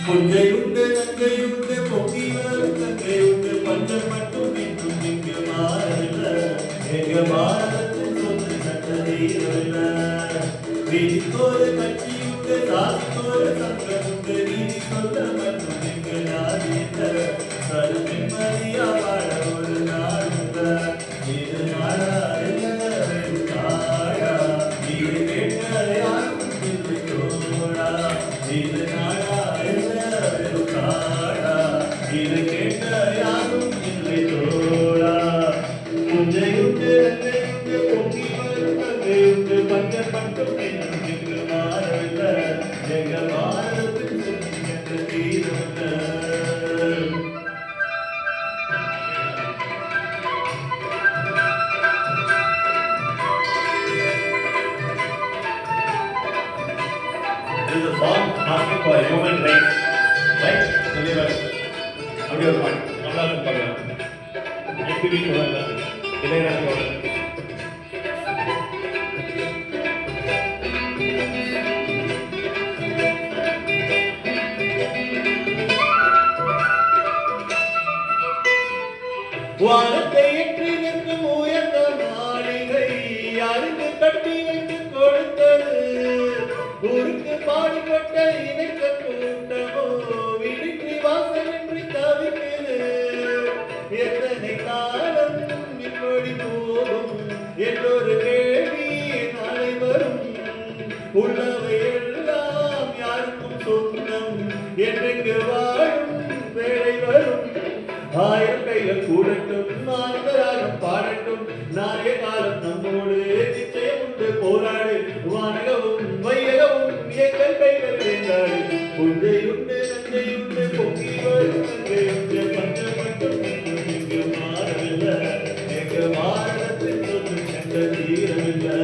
புஞ்சையுண்டு நங்கையுண்டு பொங்கி வரும் நங்கையுண்டு பஞ்சம் மட்டும் இன்னும் இங்கு மாறவில்ல எங்க பாரதத்தின் சொந்த சட்டதீரவில்ல வீதிக்கோரு கட்சியுண்டு சாதிக்கோரு சங்கமுண்டு நீதி சொல்ல மட்டும் இங்கு நாதியில்ல கருமின் மதியா வாழ ஒரு நாடுங்க இது நாடா இல்ல காடா இது கேட்ட யாரும் இல்லை தோடா இது நாடா இது கேட்ட யாரும் இல்லை தோழா புஞ்சையுண்டு நங்கையுண்டு பொங்கி வரும் நங்கையுண்டு பஞ்சம் மட்டும் இங்கு மாறவில்லை எங்க பாரதத்தின் சொந்த தீரவில்லை. This is a song asking for human rights, right? அப்படி ஒரு பாட்டு நல்லா இருக்கும். எப்படி சொல்லலாம் இளையராஜா வானத்தை ஏற்றி நிற்கும் உயர்ந்த மாளிகை யாருக்கு கட்டி வைத்து கொடுத்தது ஊருக்கு பாடுபட்ட இணைக்க கூட்டமோ விழிற்றி வாசலின்றி தவிக்கிறது எத்தனை காலம் இப்படி போகும் என்றொரு கேள்வி நாளை வரும் உள்ளவை எல்லாம் யாருக்கும் சொந்தம் என்றெங்கு வாழும் வேலை வரும் ஆயிரம் கைகள் கூடட்டும் மாணவராகம் பாடட்டும் நாளைய காலம் நம்மோடு நிச்சயம் உண்டு போராடு வானகவும் வையகவும் இயக்கல் கைகள் வேண்டாடு புஞ்சையுண்டு நங்கையுண்டு பொங்கி வரும் நங்கையுண்டு பஞ்சம் மட்டும் இங்கு மாறவில்லை எங்க பாரதத்தின் சொந்த சட்ட தீரவில்லை.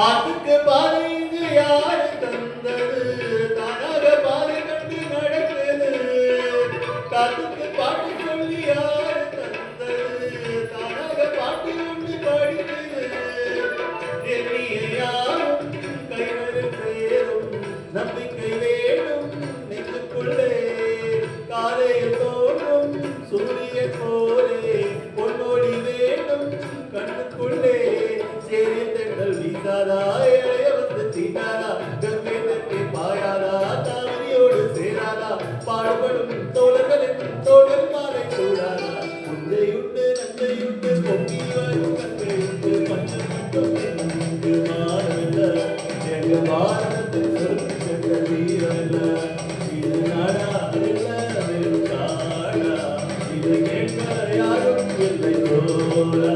ஆத்துக்கு பாதை இங்கு யாரு தந்தது தானாக பாதை கண்டு நடக்குது காத்துக்கு பாட்டு சொல்லி யாரு தந்தது தானாக பாட்டு கொண்டு படிக்குது எண்ணிய யாரும் கைவரு சேரும் நம்பிக்கை வேண்டும் நெஞ்சுக்குள்ளே காலையில் தோன்றும் சூரிய போலே பொன்னோடி வேண்டும் கண்ணுக்குள்ளே சேரிய தென்றல் வீசாதா இளைய வந்து தீட்டாதா கங்கை தட்டி பாயாதா தாமரியோடு சேராதா பாடுபடும் தோழர்களின் தோழர் மாலை சூடாதா புஞ்சையுண்டு நங்கையுண்டு பொங்கி வரும் நங்கையுண்டு பஞ்சம் மட்டும் இங்கு மாறவில்லை எங்க பாரதத்தின் சொந்த தீரவில்லை இது நாடா இல்லை வெறும் காடா இதை கேட்க யாரும் இல்லை தோழா.